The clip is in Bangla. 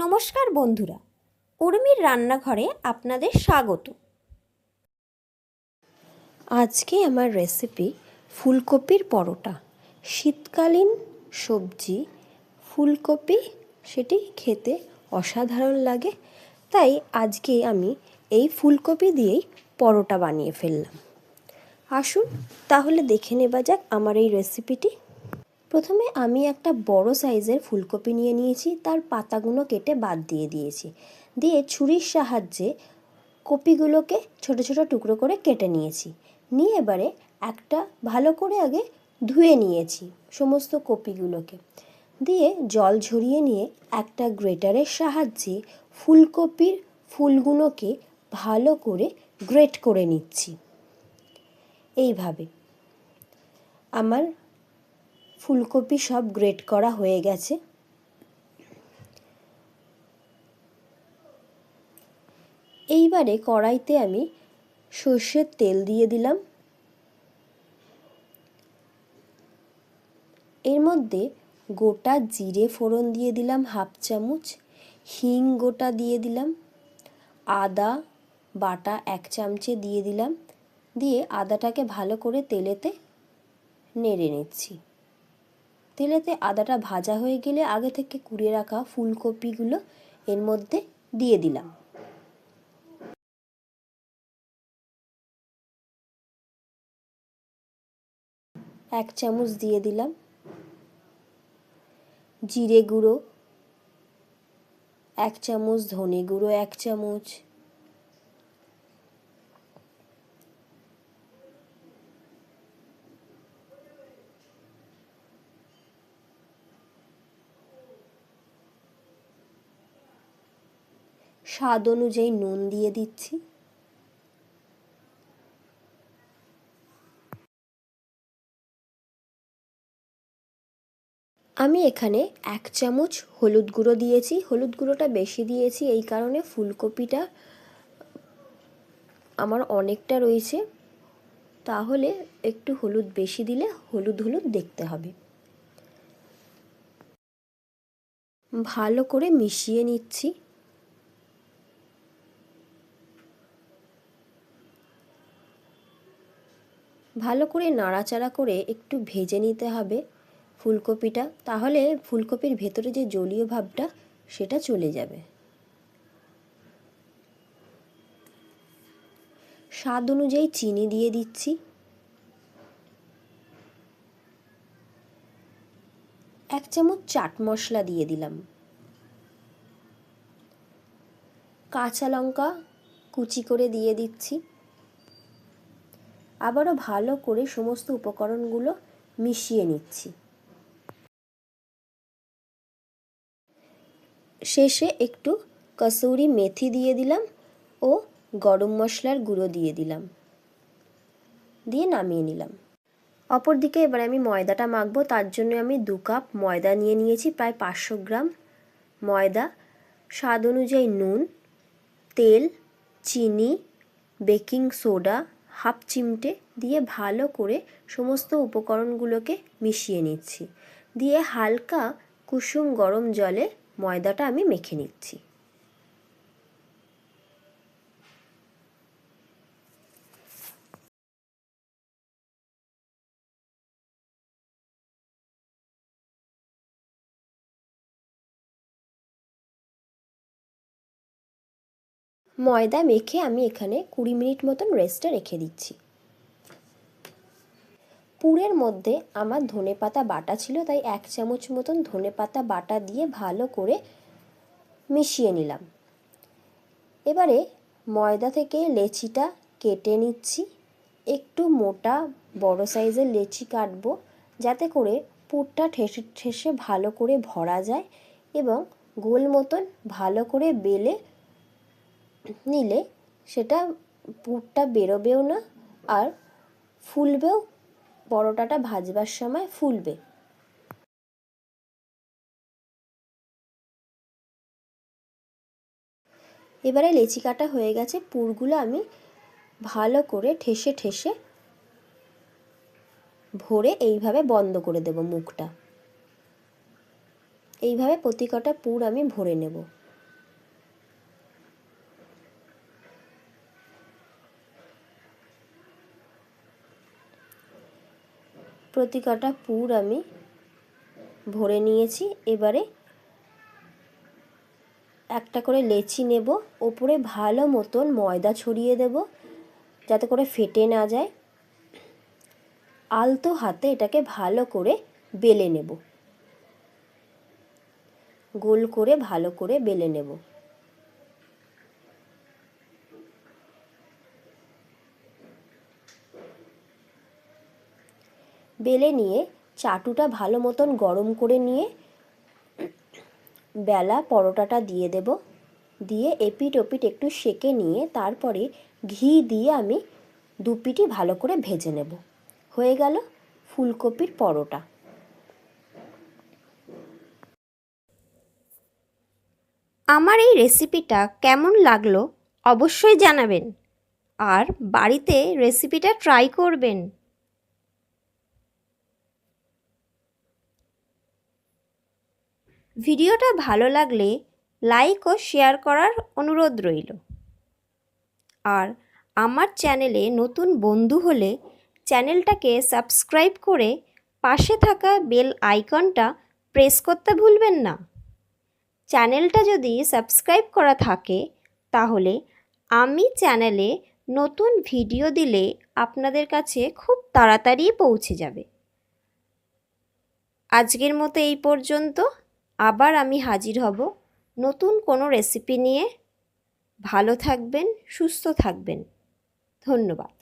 নমস্কার বন্ধুরা, উর্মির রান্নাঘরে আপনাদের স্বাগত। আজকে আমার রেসিপি ফুলকপির পরোটা। শীতকালীন সবজি ফুলকপি, সেটি খেতে অসাধারণ লাগে, তাই আজকে আমি এই ফুলকপি দিয়েই পরোটা বানিয়ে ফেললাম। আসুন তাহলে দেখে নেওয়া যাক আমার এই রেসিপিটি। প্রথমে আমি একটা বড় সাইজের ফুলকপি নিয়ে নিয়েছি, তার পাতাগুলো কেটে বাদ দিয়ে দিয়েছি, দিয়ে ছুরির সাহায্যে কপিগুলোকে ছোট ছোট টুকরো করে কেটে নিয়েছি। নিয়ে এবারে একটা ভালো করে আগে ধুয়ে নিয়েছি সমস্ত কপিগুলোকে, দিয়ে জল ঝরিয়ে নিয়ে একটা গ্রেটারের সাহায্যে ফুলকপির ফুলগুলোকে ভালো করে গ্রেট করে নিচ্ছি। এইভাবে আমার ফুলকপি সব গ্রেট করা হয়ে গেছে। এইবারে কড়াইতে আমি সর্ষের তেল দিয়ে দিলাম। এর মধ্যে গোটা জিরে ফোড়ন দিয়ে দিলাম হাফ চামচ, হিং গোটা দিয়ে দিলাম, আদা বাটা 1 চামচে দিয়ে দিলাম, দিয়ে আদাটাকে ভালো করে তেলেতে নেড়ে নিচ্ছি। তেলেতে আদাটা ভাজা হয়ে গেলে আগে থেকে কুড়িয়ে রাখা ফুলকপিগুলো এর মধ্যে দিয়ে দিলাম। এক চামচ দিয়ে দিলাম জিরে গুঁড়ো, 1 চামচ ধনে গুঁড়ো, 1 চামচ স্বাদ অনুযায়ী নুন দিয়ে দিচ্ছি। আমি এখানে 1 চামচ হলুদ গুঁড়ো দিয়েছি। হলুদ গুঁড়োটা বেশি দিয়েছি এই কারণে ফুলকপিটা আমার অনেকটা রয়েছে, তাহলে একটু হলুদ বেশি দিলে হলুদ হলুদ দেখতে হবে। ভালো করে মিশিয়ে নিচ্ছি। ভালো করে নাড়াচাড়া করে একটু ভেজে নিতে হবে ফুলকপিটা, তাহলে ফুলকপির ভেতরে যে জলীয় ভাবটা সেটা চলে যাবে। স্বাদ অনুযায়ী চিনি দিয়ে দিচ্ছি। এক চামচ চাট মশলা দিয়ে দিলাম। কাঁচা লঙ্কা কুচি করে দিয়ে দিচ্ছি। আবারও ভালো করে সমস্ত উপকরণগুলো মিশিয়ে নিচ্ছি। শেষে একটু কসুরি মেথি দিয়ে দিলাম ও গরম মশলার গুঁড়ো দিয়ে দিলাম, দিয়ে নামিয়ে নিলাম। অপরদিকে এবার আমি ময়দাটা মাখবো। তার জন্য আমি 2 কাপ ময়দা নিয়ে নিয়েছি, প্রায় 500 গ্রাম ময়দা। স্বাদ অনুযায়ী নুন, তেল, চিনি, বেকিং সোডা হাফ চিমটে দিয়ে ভালো করে সমস্ত উপকরণগুলোকে মিশিয়ে নিচ্ছি, দিয়ে হালকা কুসুম গরম জলে ময়দাটা আমি মেখে নিচ্ছি। ময়দা মেখে আমি এখানে 20 মিনিট মতন রেস্টে রেখে দিচ্ছি। পুরের মধ্যে আমার ধনেপাতা বাটা ছিল, তাই 1 চামচ মতন ধনেপাতা বাটা দিয়ে ভালো করে মিশিয়ে নিলাম। এবারে ময়দা থেকে লেচিটা কেটে নিচ্ছি। একটু মোটা বড় সাইজের লেচি কাটবো, যাতে করে পুরটা ঠেসে ঠেসে ভালো করে ভরা যায় এবং গোল মতন ভালো করে বেলে নিলে সেটা পুরটা বেরোবেও না আর ফুলবেও, পরোটাটা ভাজবার সময় ফুলবে। এবারে লেচি কাটা হয়ে গেছে, পুরগুলো আমি ভালো করে ঠেসে ঠেসে ভরে এইভাবে বন্ধ করে দেব মুখটা। এইভাবে প্রতি কটা পুর আমি ভরে নেব। প্রতি কটা পুর আমি ভরে নিয়েছি। এবারে একটা করে লেচি নেব, ওপরে ভালো মতন ময়দা ছড়িয়ে দেব যাতে করে ফেটে না যায়। আলতো হাতে এটাকে ভালো করে বেলে নেব, গোল করে ভালো করে বেলে নেব। বেলে নিয়ে চাটুটা ভালো মতন গরম করে নিয়ে বেলা পরোটাটা দিয়ে দেব, দিয়ে এপিট ওপিট একটু সেঁকে নিয়ে তারপরে ঘি দিয়ে আমি দুপিটি ভালো করে ভেজে নেব। হয়ে গেল ফুলকপির পরোটা। আমার এই রেসিপিটা কেমন লাগলো অবশ্যই জানাবেন, আর বাড়িতে রেসিপিটা ট্রাই করবেন। ভিডিওটা ভালো লাগলে লাইক ও শেয়ার করার অনুরোধ রইল। আর আমার চ্যানেলে নতুন বন্ধু হলে চ্যানেলটাকে সাবস্ক্রাইব করে পাশে থাকা বেল আইকনটা প্রেস করতে ভুলবেন না। চ্যানেলটা যদি সাবস্ক্রাইব করা থাকে তাহলে আমি চ্যানেলে নতুন ভিডিও দিলে আপনাদের কাছে খুব তাড়াতাড়ি পৌঁছে যাবে। আজকের মতো এই পর্যন্ত। আবার আমি হাজির হব নতুন কোনো রেসিপি নিয়ে। ভালো থাকবেন, সুস্থ থাকবেন। ধন্যবাদ।